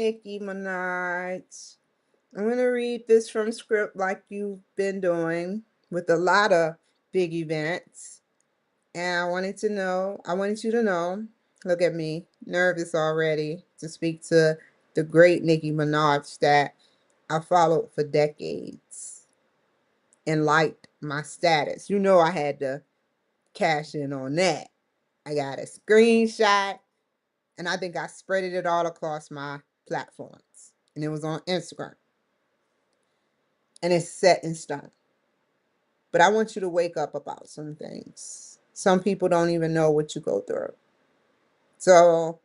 Nicki Minaj. I'm going to read this from script like you've been doing with a lot of big events. And I wanted you to know, look at me, nervous already to speak to the great Nicki Minaj that I followed for decades and liked my status. You know I had to cash in on that. I got a screenshot and I think I spreaded it all across my platforms. And it was on Instagram. And it's set in stone. But I want you to wake up about some things. Some people don't even know what you go through. So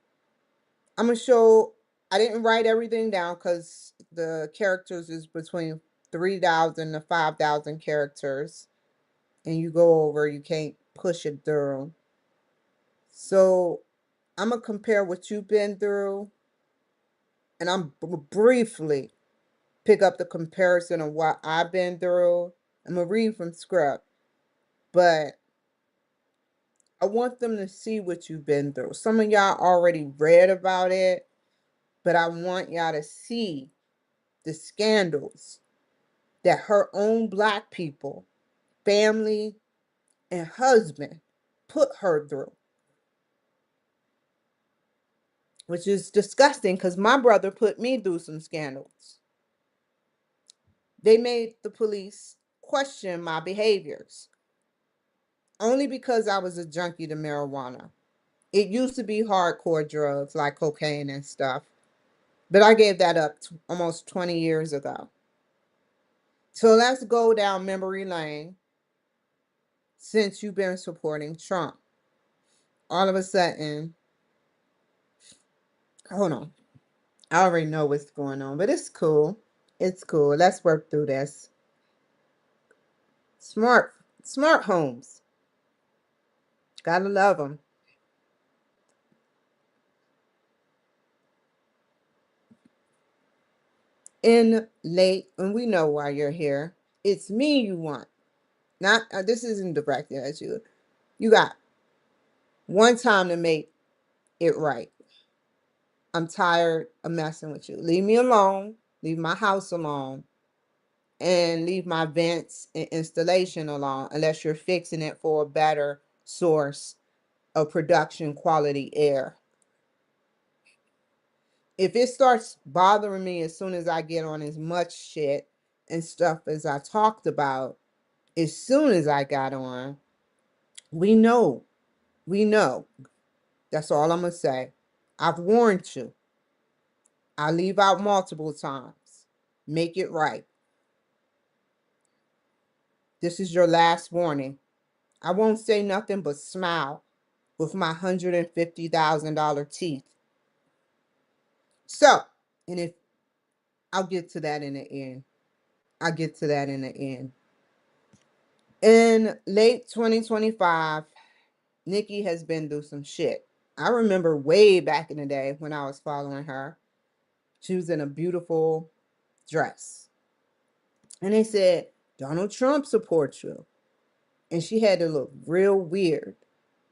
I'm going to show, I didn't write everything down because the characters is between 3,000 to 5,000 characters. And you go over, you can't push it through. So I'm going to compare what you've been through. And I'm briefly pick up the comparison of what I've been through. I'm going to read from script. But I want them to see what you've been through. Some of y'all already read about it, but I want y'all to see the scandals that her own Black people, family, and husband put her through. Which is disgusting because my brother put me through some scandals. They made the police question my behaviors only because I was a junkie to marijuana. It used to be hardcore drugs like cocaine and stuff, but I gave that up almost 20 years ago. So let's go down memory lane since you've been supporting Trump. All of a sudden, hold on. I already know what's going on, but it's cool. It's cool. Let's work through this. Smart homes. Gotta love them. In late, and we know why you're here. It's me you want. Not this isn't directed at you. You got one time to make it right. I'm tired of messing with you. Leave me alone. Leave my house alone. And leave my vents and installation alone unless you're fixing it for a better source of production quality air. If it starts bothering me as soon as I get on as much shit and stuff as I talked about, as soon as I got on, we know. We know. That's all I'm going to say. I've warned you. I leave out multiple times. Make it right. This is your last warning. I won't say nothing but smile with my $150,000 teeth. So, and if I'll get to that in the end. I'll get to that in the end. In late 2025, Nicki has been through some shit. I remember way back in the day when I was following her. She was in a beautiful dress. And they said, Donald Trump supports you. And she had to look real weird.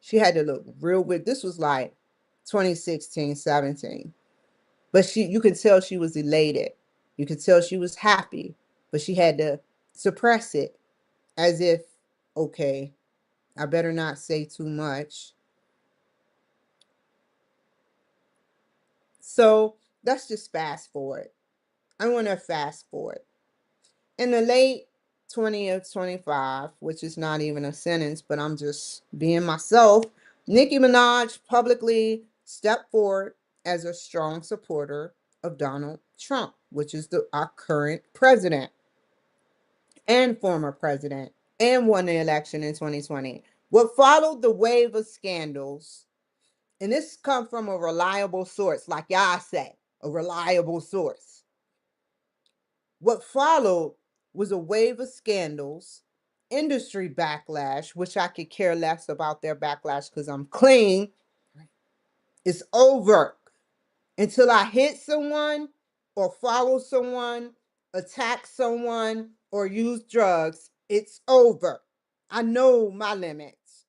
She had to look real weird. This was like 2016, 17. But you could tell she was elated. You could tell she was happy. But she had to suppress it as if, okay, I better not say too much. So let's just fast forward. I want to fast forward. In the late 20th, 25, which is not even a sentence, but I'm just being myself, Nicki Minaj publicly stepped forward as a strong supporter of Donald Trump, which is our current president and former president, and won the election in 2020. What followed the wave of scandals, and this come from a reliable source, like y'all say, a reliable source. What followed was a wave of scandals, industry backlash, which I could care less about their backlash because I'm clean. It's over. Until I hit someone or follow someone, attack someone, or use drugs, it's over. I know my limits.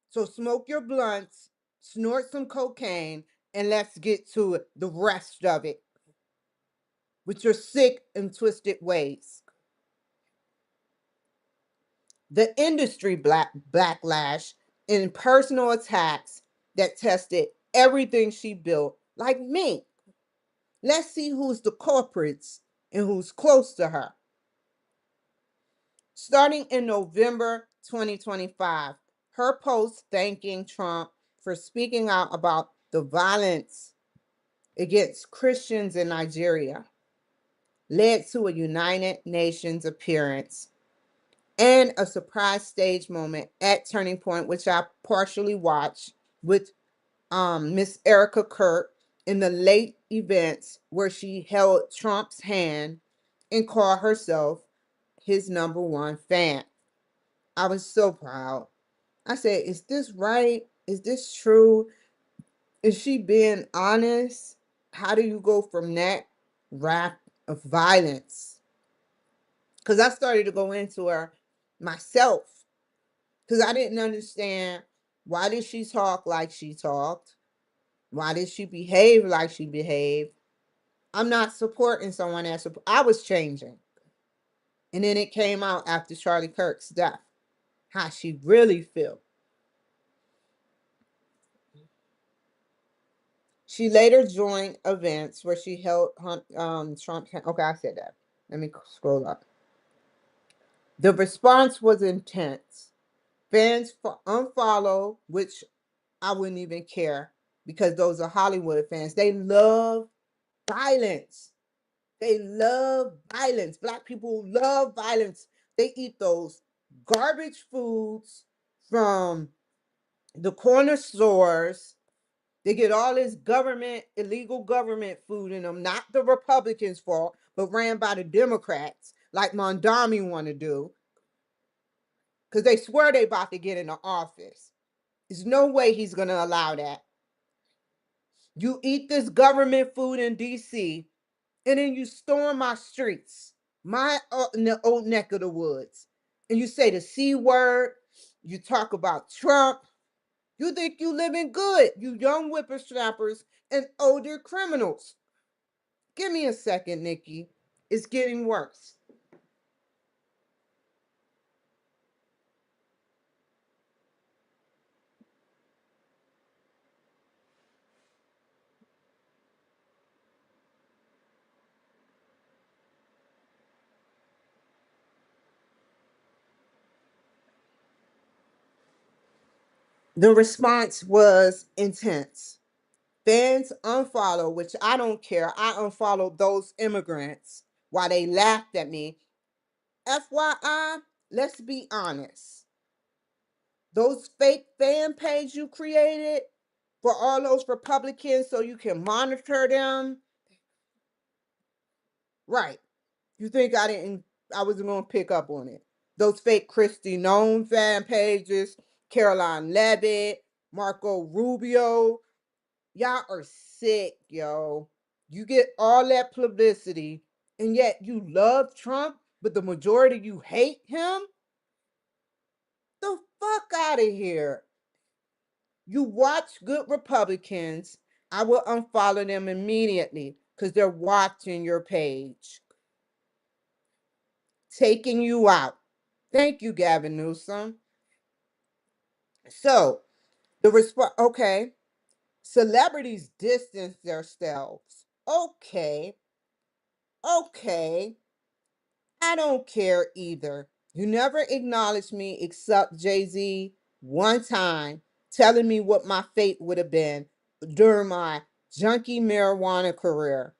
So smoke your blunts, snort some cocaine, and let's get to it, the rest of it, with your sick and twisted ways. The industry backlash and personal attacks that tested everything she built, like me. Let's see who's the culprits and who's close to her. Starting in November 2025, her post thanking Trump for speaking out about the violence against Christians in Nigeria led to a United Nations appearance and a surprise stage moment at Turning Point, which I partially watched with Miss Erika Kirk in the late events where she held Trump's hand and called herself his number one fan. I was so proud. I said, is this right? Is this true? Is she being honest? How do you go from that rap of violence? Because I started to go into her myself because I didn't understand, why did she talk like she talked? Why did she behave like she behaved? I'm not supporting someone that I was changing. And then it came out after Charlie Kirk's death, how she really felt. She later joined events where she held Trump. Okay, I said that. Let me scroll up. The response was intense. Fans unfollowed, which I wouldn't even care because those are Hollywood fans. They love violence. They love violence. Black people love violence. They eat those garbage foods from the corner stores. They get all this government, illegal government food in them, not the Republicans' fault, but ran by the Democrats, like Mondami want to do, because they swear they about to get in the office. There's no way he's going to allow that. You eat this government food in D.C., and then you storm my streets, my in the old neck of the woods, and you say the C word, you talk about Trump. You think you living good, you young whippersnappers and older criminals. Give me a second, Nicki. It's getting worse. The response was intense. Fans unfollow, which I don't care. I unfollowed those immigrants while they laughed at me. FYI, let's be honest. Those fake fan pages you created for all those Republicans so you can monitor them. Right. You think I wasn't gonna pick up on it. Those fake Christy Known fan pages, Caroline Levitt, Marco Rubio. Y'all are sick, yo. You get all that publicity, and yet you love Trump, but the majority of you hate him? The fuck out of here. You watch good Republicans, I will unfollow them immediately because they're watching your page, taking you out. Thank you, Gavin Newsom. So, the response, okay, celebrities distance themselves. Okay, okay, I don't care either. You never acknowledged me except Jay-Z one time telling me what my fate would have been during my junkie marijuana career.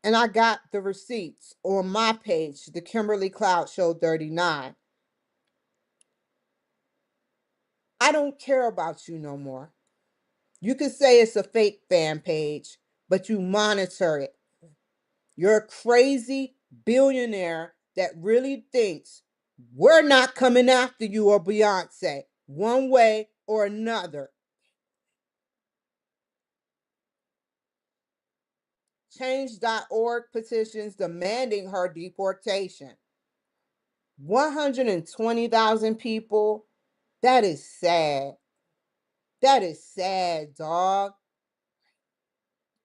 And I got the receipts on my page, the Kimberly Cloud Show 39. I don't care about you no more. You can say it's a fake fan page, but you monitor it. You're a crazy billionaire that really thinks we're not coming after you or Beyonce one way or another. Change.org petitions demanding her deportation. 120,000 people. That is sad. That is sad, dog.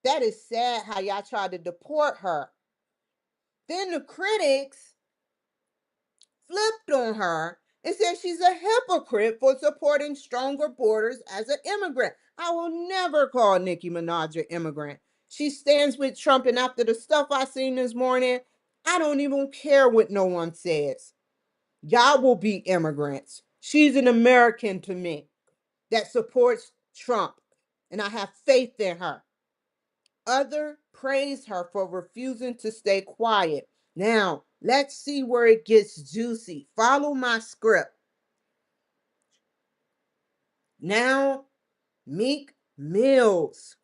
That is sad how y'all tried to deport her. Then the critics flipped on her and said she's a hypocrite for supporting stronger borders as an immigrant. I will never call Nicki Minaj an immigrant. She stands with Trump, and after the stuff I seen this morning, I don't even care what no one says. Y'all will be immigrants. She's an American to me that supports Trump, and I have faith in her. Other praise her for refusing to stay quiet. Now, let's see where it gets juicy. Follow my script. Now, Meek Mills.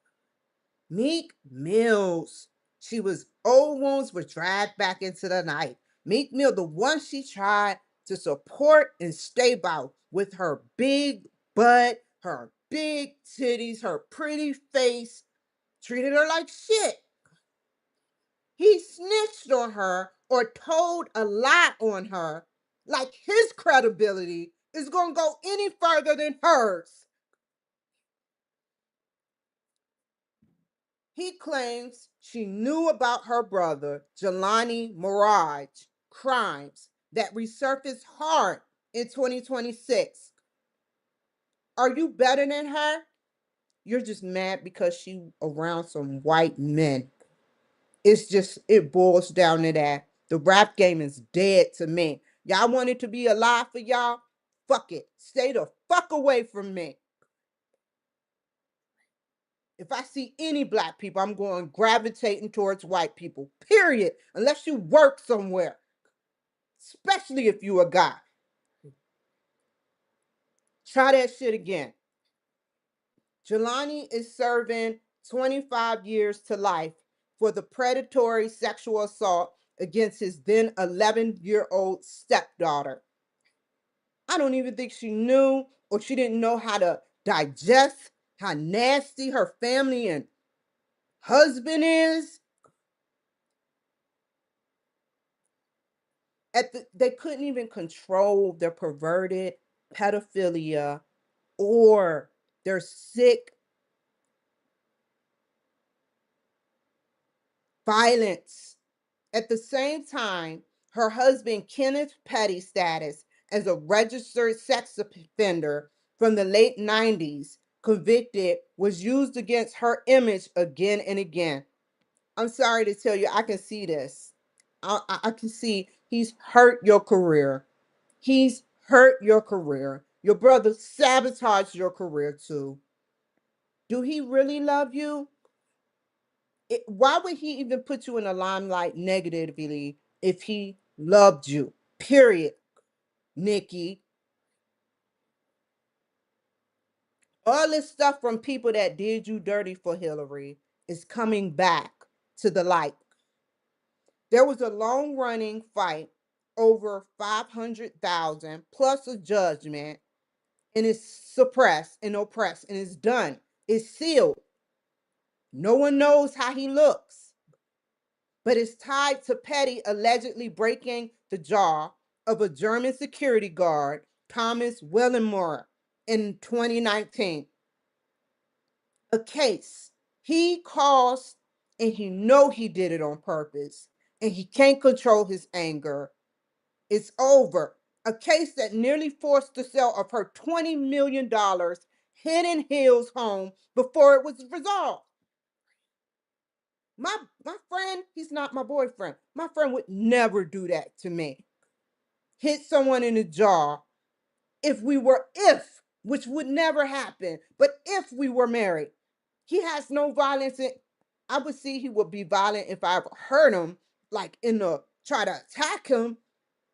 Meek Mills. She was old wounds were dragged back into the night. Meek Mill, the one she tried to support and stay by with her big butt, her big titties, her pretty face, treated her like shit. He snitched on her or told a lie on her, like his credibility is going to go any further than hers. He claims she knew about her brother, Jelani Mirage, crimes that resurfaced hard in 2026. Are you better than her? You're just mad because she around some white men. It boils down to that. The rap game is dead to me. Y'all want it to be alive for y'all? Fuck it. Stay the fuck away from me. If I see any black people, I'm going gravitating towards white people. Period. Unless you work somewhere. Especially if you a guy. Try that shit again. Jelani is serving 25 years to life for the predatory sexual assault against his then 11-year-old stepdaughter. I don't even think she knew or she didn't know how to digest how nasty her family and husband is. They couldn't even control their perverted pedophilia or their sick violence. At the same time, her husband Kenneth Petty's status as a registered sex offender from the late 90s, convicted, was used against her image again and again. I'm sorry to tell you, I can see this. I can see he's hurt your career. He's hurt your career. Your brother sabotaged your career too. Do he really love you? Why would he even put you in the limelight negatively if he loved you? Period. Nikki. All this stuff from people that did you dirty for Hillary is coming back to the light. There was a long running fight over 500,000 plus a judgment, and it's suppressed and oppressed and it's done. It's sealed. No one knows how he looks, but it's tied to Petty allegedly breaking the jaw of a German security guard, Thomas Wellenmoyer, in 2019. A case he caused, and he know he did it on purpose, and he can't control his anger. It's over. A case that nearly forced the sale of her $20 million Hidden Hills home before it was resolved. My friend, he's not my boyfriend. My friend would never do that to me. Hit someone in the jaw which would never happen, but if we were married. He has no violence in, I would see he would be violent if I ever hurt him, like in the try to attack him,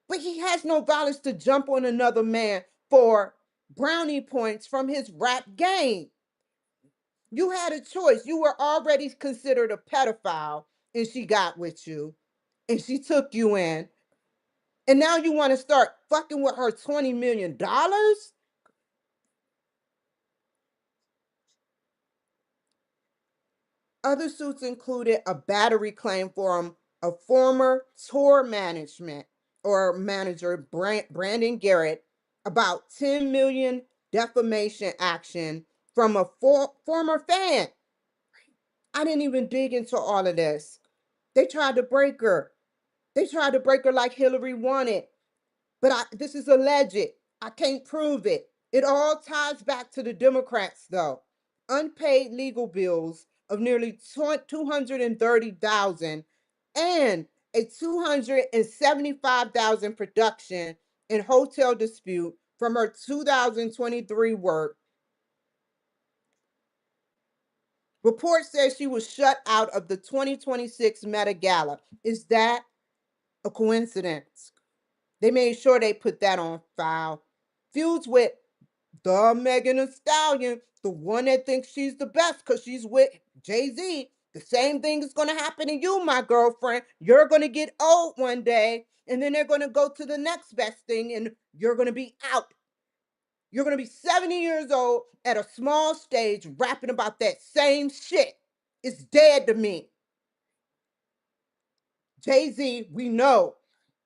but he has no violence to jump on another man for brownie points from his rap game. You had a choice. You were already considered a pedophile, and she got with you, and she took you in. And now you want to start fucking with her $20 million? Other suits included a battery claim from a former tour management or manager, Brandon Garrett, about 10 million defamation action from a former fan. I didn't even dig into all of this. They tried to break her. They tried to break her like Hillary wanted. But this is alleged. I can't prove it. It all ties back to the Democrats, though. Unpaid legal bills of nearly 230,000 and a 275,000 production in hotel dispute from her 2023 work. Report says she was shut out of the 2026 Met Gala. Is that a coincidence? They made sure they put that on file. Feuds with the Megan Thee Stallion, the one that thinks she's the best because she's with Jay-Z. The same thing is going to happen to you, my girlfriend. You're going to get old one day, and then they're going to go to the next best thing, and you're going to be out. You're going to be 70 years old at a small stage rapping about that same shit. It's dead to me. Jay-Z, we know.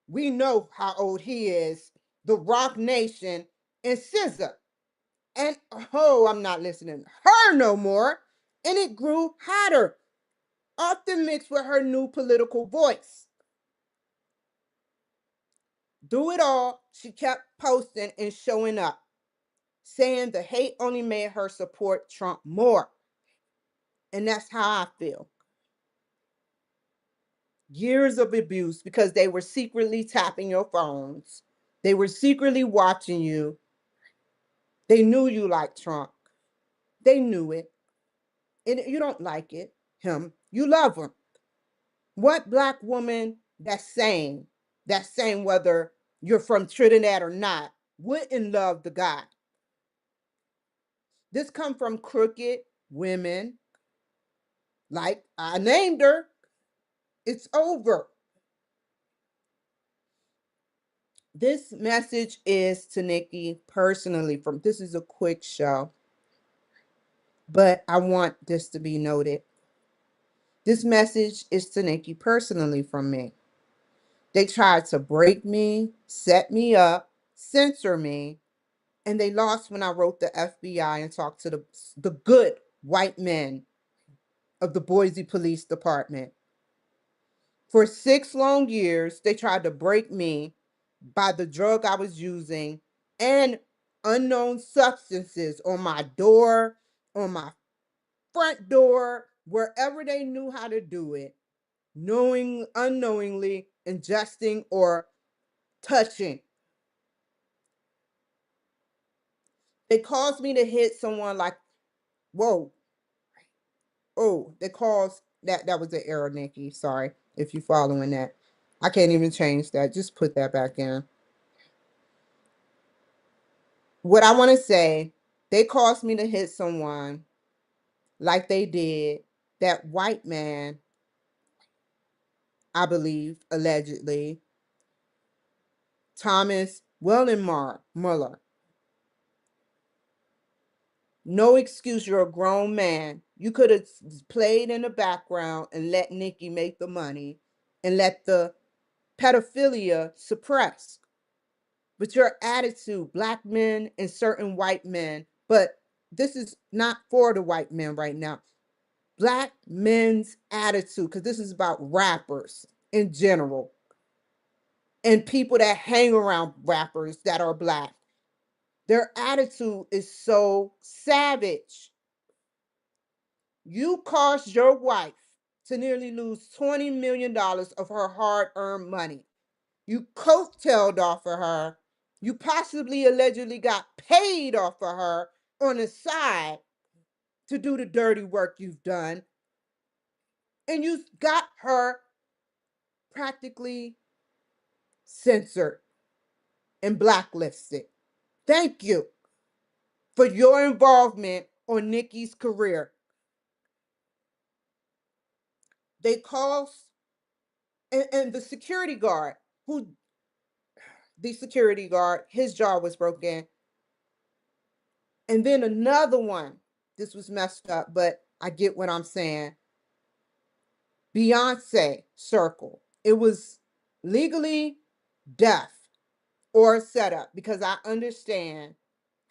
We know how old he is. The Rock Nation and SZA. And oh, I'm not listening to her no more. And it grew hotter, often mixed with her new political voice. Through it all, she kept posting and showing up, saying the hate only made her support Trump more. And that's how I feel. Years of abuse because they were secretly tapping your phones. They were secretly watching you. They knew you liked Trump. They knew it. And you don't like it, him. You love him. What black woman that's saying whether you're from Trinidad or not, wouldn't love the guy? This come from crooked women, like I named her. It's over. This message is to Nicki personally. From this is a quick show, but I want this to be noted. This message is to Nicki personally from me. They tried to break me, set me up, censor me, and they lost when I wrote the FBI and talked to the good white men of the Boise Police Department. For 6 long years, they tried to break me by the drug I was using and unknown substances on my door, on my front door, wherever they knew how to do it, knowing, unknowingly, ingesting or touching. They caused me to hit someone like, whoa, oh, they caused that was an error, Nicki. Sorry if you're following that. I can't even change that. Just put that back in. What I want to say, they caused me to hit someone like they did that white man, I believe, allegedly, Thomas Willenmar Mueller. No excuse, you're a grown man. You could have played in the background and let Nicki make the money and let the pedophilia suppress. But your attitude, black men and certain white men, but this is not for the white men right now. Black men's attitude, because this is about rappers in general and people that hang around rappers that are black. Their attitude is so savage. You caused your wife to nearly lose $20 million of her hard earned money. You coattailed off of her. You possibly allegedly got paid off of her on the side to do the dirty work you've done. And you got her practically censored and blacklisted. Thank you for your involvement on Nicki's career. They called, and the security guard, his jaw was broken. And then another one, this was messed up, but I get what I'm saying. Beyonce circle. It was legally deaf or a setup because I understand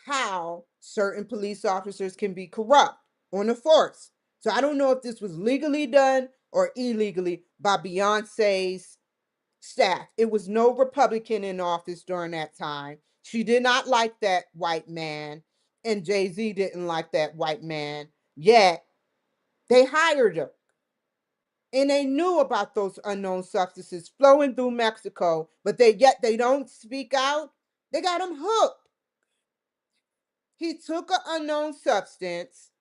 how certain police officers can be corrupt on the force. So I don't know if this was legally done or illegally by Beyonce's staff. It was no Republican in office during that time. She did not like that white man, and Jay-Z didn't like that white man. Yet they hired her. And they knew about those unknown substances flowing through Mexico, but they don't speak out. They got him hooked. He took an unknown substance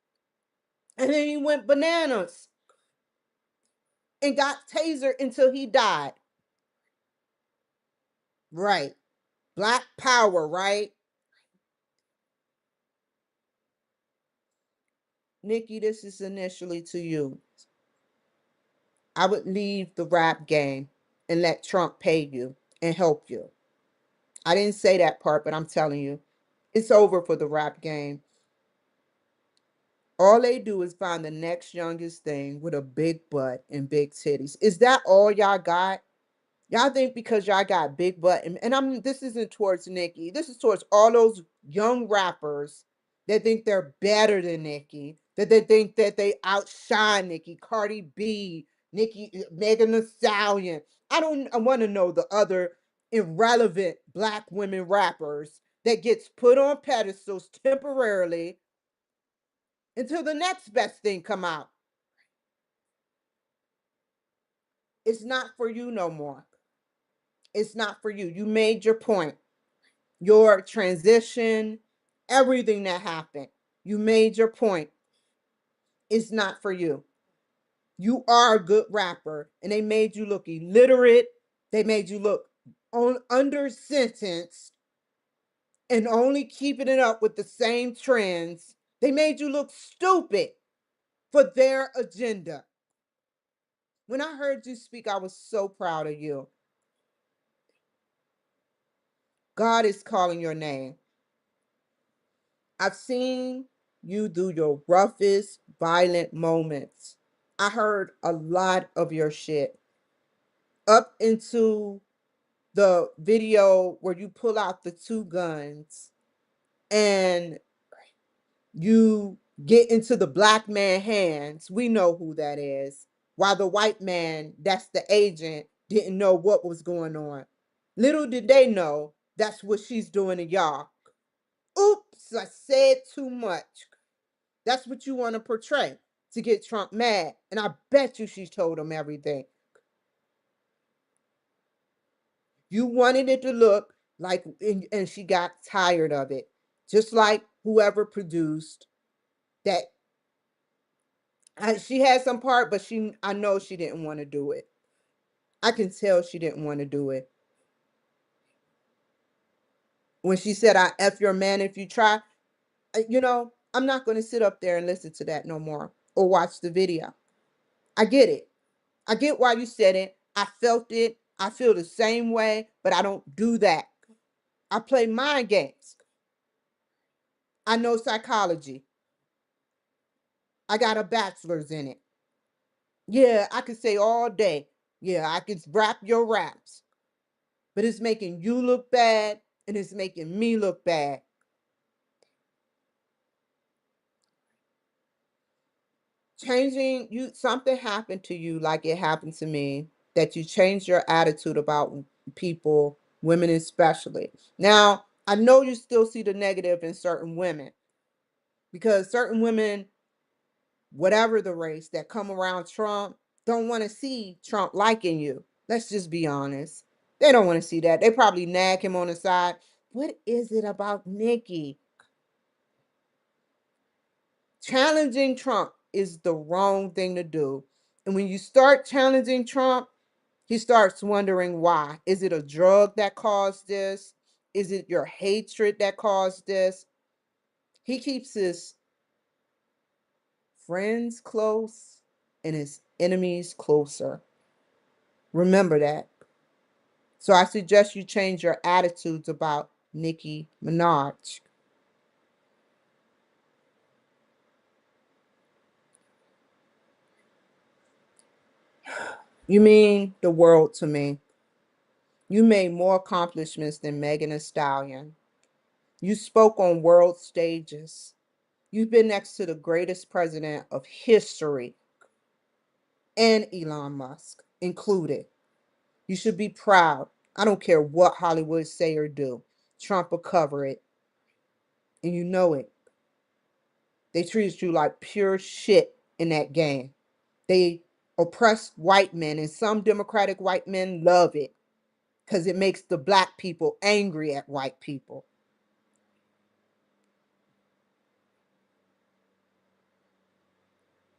and then he went bananas and got tasered until he died. Right. Black power, right? Nicki, this is initially to you. I would leave the rap game and let Trump pay you and help you. I didn't say that part, but I'm telling you, it's over for the rap game. All they do is find the next youngest thing with a big butt and big titties. Is that all y'all got? Y'all think because y'all got big butt and this isn't towards Nicki. This is towards all those young rappers that think they're better than Nicki, that they think that they outshine Nicki, Cardi B, Nicki, Megan Thee Stallion. I want to know the other irrelevant black women rappers that gets put on pedestals temporarily until the next best thing come out. It's not for you no more. It's not for you. You made your point. Your transition, everything that happened. You made your point. It's not for you. You are a good rapper, and they made you look illiterate. They made you look under sentenced and only keeping it up with the same trends. They made you look stupid for their agenda. When I heard you speak, I was so proud of you. God is calling your name. I've seen you do your roughest, violent moments. I heard a lot of your shit. Up into the video where you pull out the two guns and you get into the black man hands. We know who that is. While the white man, that's the agent, didn't know what was going on. Little did they know that's what she's doing to y'all. Oops, I said too much. That's what you want to portray to get Trump mad. And I bet you she told him everything. You wanted it to look like, and she got tired of it. Just like whoever produced that. She had some part, but I know she didn't want to do it. I can tell she didn't want to do it. When she said, I F your man if you try, I'm not going to sit up there and listen to that no more or watch the video. I get it. I get why you said it. I felt it. I feel the same way, but I don't do that. I play mind games. I know psychology. I got a bachelor's in it. Yeah, I could say all day. Yeah, I could rap your raps. But it's making you look bad and it's making me look bad. Changing you, something happened to you like it happened to me, that you changed your attitude about people, women especially. Now, I know you still see the negative in certain women because certain women, whatever the race, that come around Trump don't want to see Trump liking you. Let's just be honest. They don't want to see that. They probably nag him on the side. What is it about Nicki? Challenging Trump is the wrong thing to do. And when you start challenging Trump, he starts wondering why. Is it a drug that caused this? Is it your hatred that caused this? He keeps his friends close and his enemies closer. Remember that. So I suggest you change your attitudes about Nicki Minaj. You mean the world to me. You made more accomplishments than Megan Thee Stallion. You spoke on world stages. You've been next to the greatest president of history, and Elon Musk included. You should be proud. I don't care what Hollywood say or do. Trump will cover it, and you know it. They treated you like pure shit in that game. They oppress white men, and some Democratic white men love it because it makes the black people angry at white people.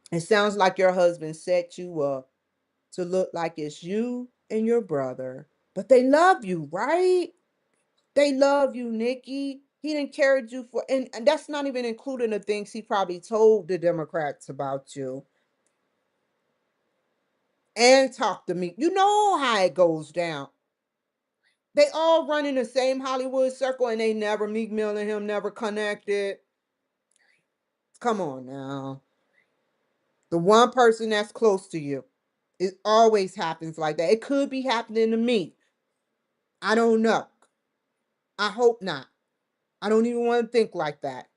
It sounds like your husband set you up to look like it's you and your brother. But they love you, right? They love you, Nikki. He didn't carry you for, and that's not even including the things he probably told the Democrats about you and talked to me. You know how it goes down. They all run in the same Hollywood circle and they never, Meek Mill and him never connected. Come on now. The one person that's close to you. It always happens like that. It could be happening to me. I don't know. I hope not. I don't even want to think like that.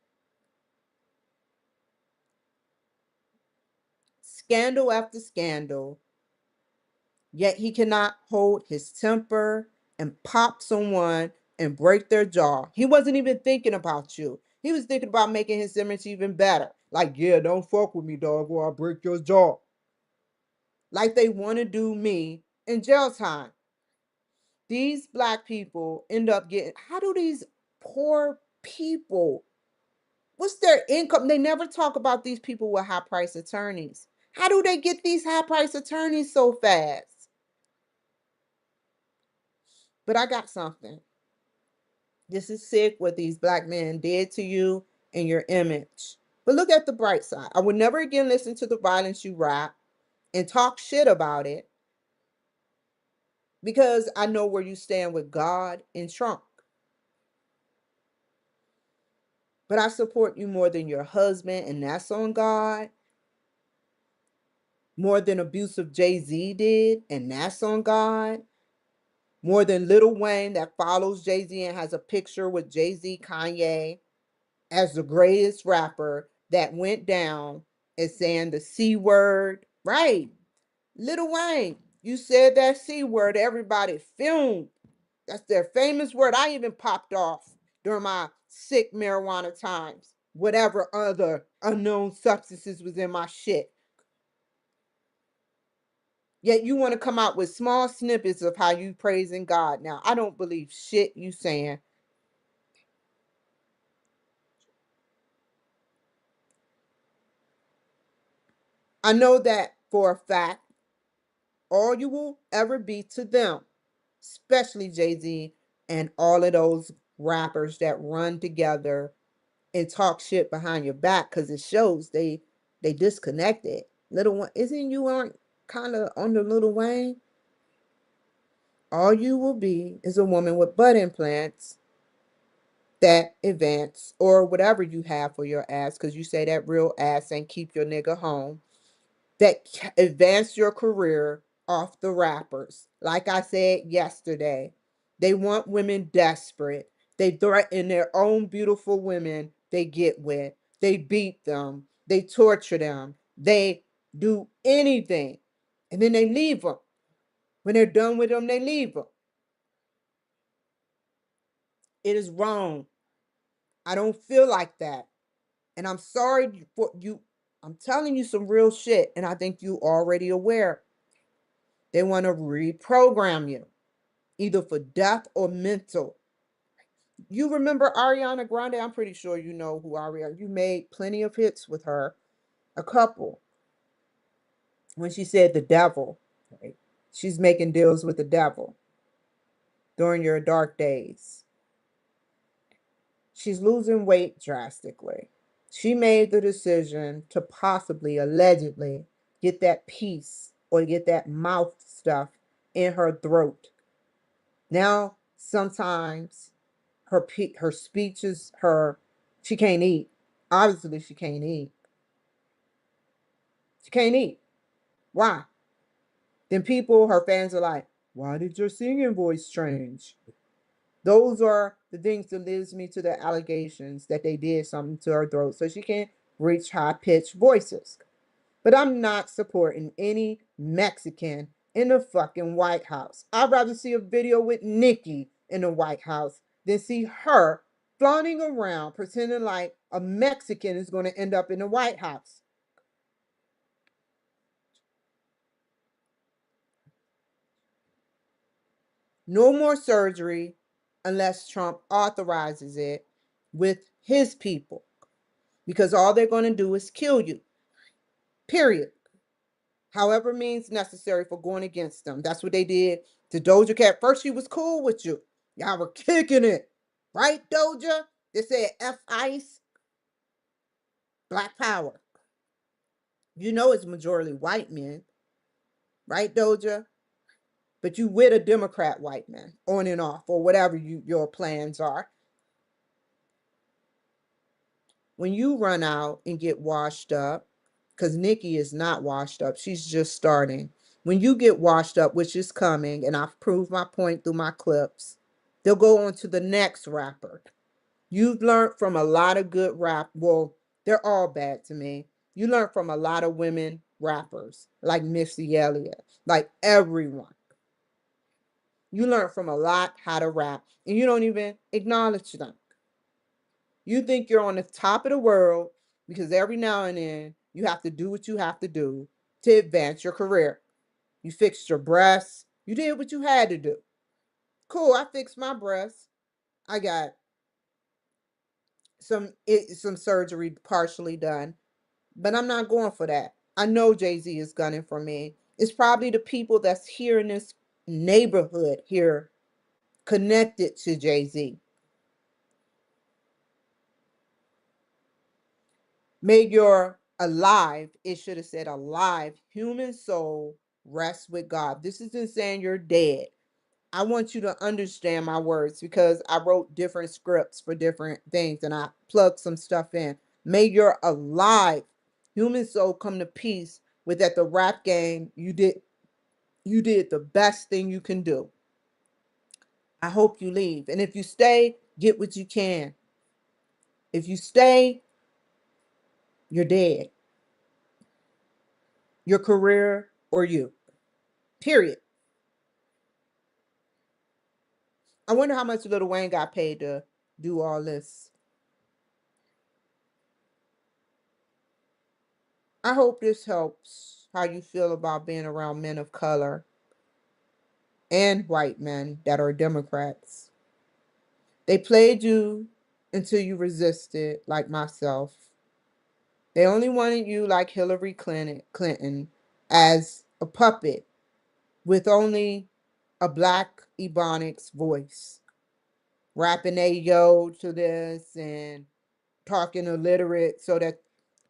Scandal after scandal, yet he cannot hold his temper and pop someone and break their jaw. He wasn't even thinking about you. He was thinking about making his image even better. Like, yeah, don't fuck with me, dog, or I'll break your jaw. Like they want to do me in jail time. These black people end up getting, how do these poor people, what's their income? They never talk about these people with high price attorneys. How do they get these high price attorneys so fast? But I got something. This is sick what these black men did to you and your image. But look at the bright side. I would never again listen to the violence you rap and talk shit about it because I know where you stand with God and Trump. But I support you more than your husband, and that's on God. More than abusive Jay-Z did, and that's on God. More than Lil Wayne that follows Jay-Z and has a picture with Jay-Z, Kanye as the greatest rapper that went down as saying the C word. Right. Lil Wayne, you said that C word, everybody filmed. That's their famous word. I even popped off during my sick marijuana times. Whatever other unknown substances was in my shit. Yet you want to come out with small snippets of how you praising God. Now, I don't believe shit you saying. I know that for a fact, all you will ever be to them, especially Jay-Z and all of those rappers that run together and talk shit behind your back because it shows they disconnected. Little one, isn't you on kind of under Little Wayne? All you will be is a woman with butt implants that advance or whatever you have for your ass because you say that real ass ain't keep your nigga home that advance your career off the rappers. Like I said yesterday, they want women desperate. They threaten their own beautiful women they get with. They beat them. They torture them. They do anything. And then they leave them. When they're done with them, they leave them. It is wrong. I don't feel like that. And I'm sorry for you. I'm telling you some real shit. And I think you already aware. They want to reprogram you, either for death or mental. You remember Ariana Grande? I'm pretty sure you know who Ariana. You made plenty of hits with her. A couple. When she said the devil, right? She's making deals with the devil during your dark days. She's losing weight drastically. She made the decision to possibly, allegedly, get that piece or get that mouth stuff in her throat. Now, sometimes her speeches, she can't eat. Obviously, she can't eat. She can't eat. Why? Then people, her fans are like, why did your singing voice change? Those are the things that leads me to the allegations that they did something to her throat so she can't reach high-pitched voices. But I'm not supporting any Mexican in the fucking White House. I'd rather see a video with Nicki in the White House than see her flaunting around pretending like a Mexican is going to end up in the White House. No more surgery unless Trump authorizes it with his people, because all they're going to do is kill you. Period. However means necessary for going against them. That's what they did to Doja Cat. First, she was cool with you. Y'all were kicking it. Right, Doja? They said F ICE, Black Power. You know it's majority white men. Right, Doja? But you with a Democrat white man, on and off, or whatever your plans are. When you run out and get washed up, because Nicki is not washed up, she's just starting. When you get washed up, which is coming, and I've proved my point through my clips, they'll go on to the next rapper. You've learned from a lot of good rap. Well, they're all bad to me. You learn from a lot of women rappers, like Missy Elliott, like everyone. You learn from a lot how to rap, and you don't even acknowledge them. You think you're on the top of the world because every now and then you have to do what you have to do to advance your career. You fixed your breasts. You did what you had to do. Cool, I fixed my breasts. I got some surgery partially done, but I'm not going for that. I know Jay-Z is gunning for me. It's probably the people that's here in this neighborhood here connected to Jay-Z. May your alive, it should have said alive, human soul rest with God. This isn't saying you're dead. I want you to understand my words because I wrote different scripts for different things and I plugged some stuff in. May your alive human soul come to peace with that the rap game you did the best thing you can do. I hope you leave. And if you stay, get what you can. If you stay, you're dead. Your career or you. Period. I wonder how much Lil Wayne got paid to do all this. I hope this helps how you feel about being around men of color and white men that are Democrats. They played you until you resisted, like myself. They only wanted you, like Hillary Clinton, as a puppet with only a black Ebonics voice, rapping a yo to this and talking illiterate so that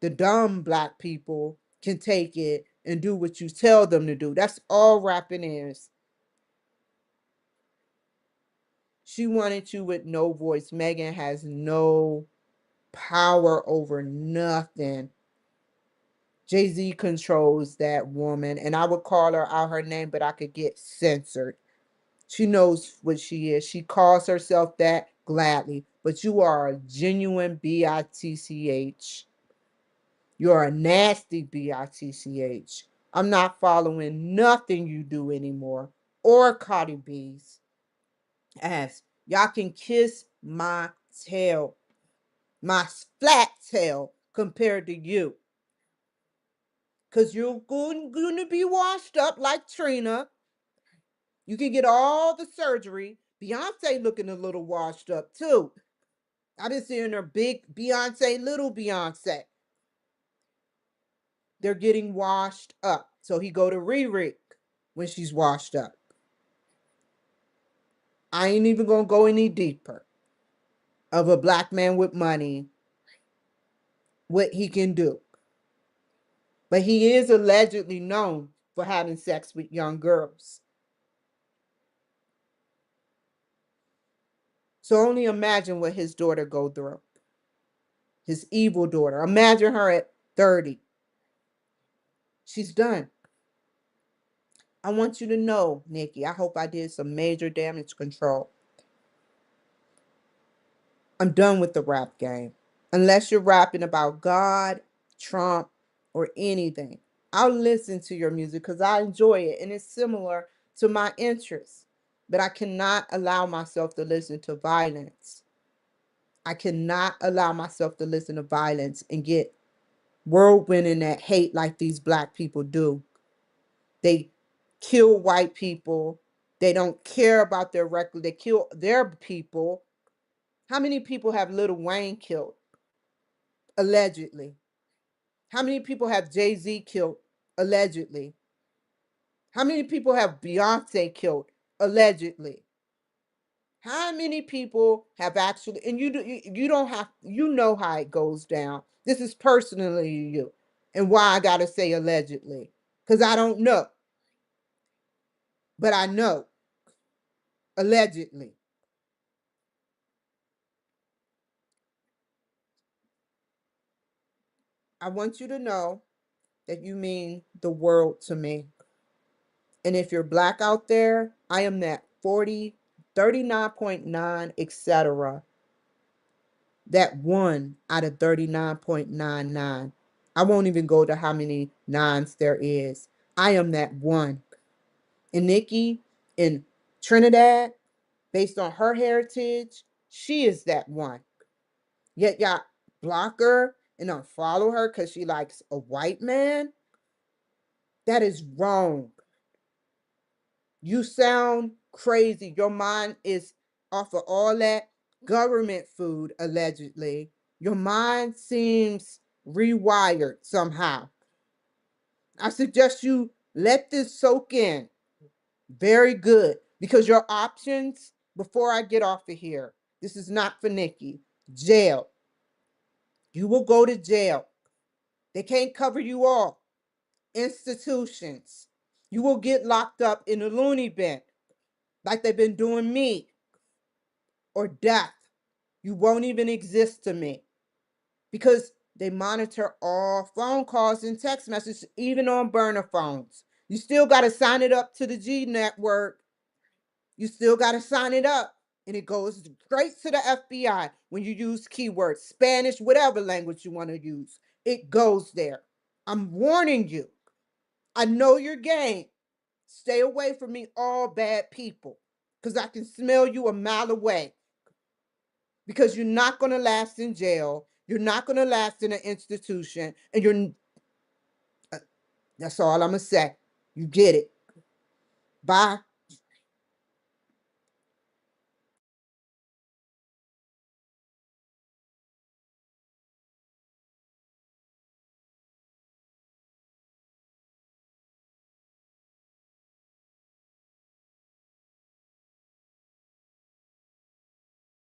the dumb black people can take it and do what you tell them to do. That's all rapping is. She wanted you with no voice. Megan has no power over nothing. Jay-Z controls that woman, and I would call her out her name, but I could get censored. She knows what she is. She calls herself that gladly, but you are a genuine bitch. You're a nasty bitch. I'm not following nothing you do anymore, or Cardi B's ass. Y'all can kiss my tail, my flat tail compared to you. Because you're going to be washed up like Trina. You can get all the surgery. Beyonce looking a little washed up too. I've been seeing her big Beyonce, little Beyonce. They're getting washed up. So he go to Riri when she's washed up. I ain't even gonna go any deeper of a black man with money, what he can do. But he is allegedly known for having sex with young girls. So only imagine what his daughter go through. His evil daughter. Imagine her at 30. She's done. I want you to know, Nicki, I hope I did some major damage control. I'm done with the rap game. Unless you're rapping about God, Trump, or anything. I'll listen to your music because I enjoy it and it's similar to my interests. But I cannot allow myself to listen to violence. I cannot allow myself to listen to violence and get whirlwind in that hate like these black people do. They kill white people. They don't care about their record. They kill their people. How many people have Lil Wayne killed? Allegedly. How many people have Jay-Z killed? Allegedly. How many people have Beyonce killed? Allegedly. How many people have actually, and you don't have, you know how it goes down. This is personally you. And why I gotta say allegedly. Because I don't know. But I know. Allegedly. I want you to know that you mean the world to me. And if you're black out there, I am that 40, 39.9, etc. That one out of 39.99. I won't even go to how many nines there is. I am that one. And Nicki in Trinidad, based on her heritage, she is that one. Yet y'all block her and unfollow her because she likes a white man. That is wrong. You sound crazy. Your mind is off of all that government food, allegedly. Your mind seems rewired somehow. I suggest you let this soak in. Very good. Because your options, before I get off of here, this is not for Nicki. Jail. You will go to jail. They can't cover you all. Institutions. You will get locked up in a loony bin like they've been doing me, or death. You won't even exist to me because they monitor all phone calls and text messages, even on burner phones. You still got to sign it up to the G network. You still got to sign it up. And it goes straight to the FBI when you use keywords, Spanish, whatever language you want to use. It goes there. I'm warning you. I know your game. Stay away from me, all bad people, because I can smell you a mile away. Because you're not going to last in jail. You're not going to last in an institution. And that's all I'm going to say. You get it. Bye.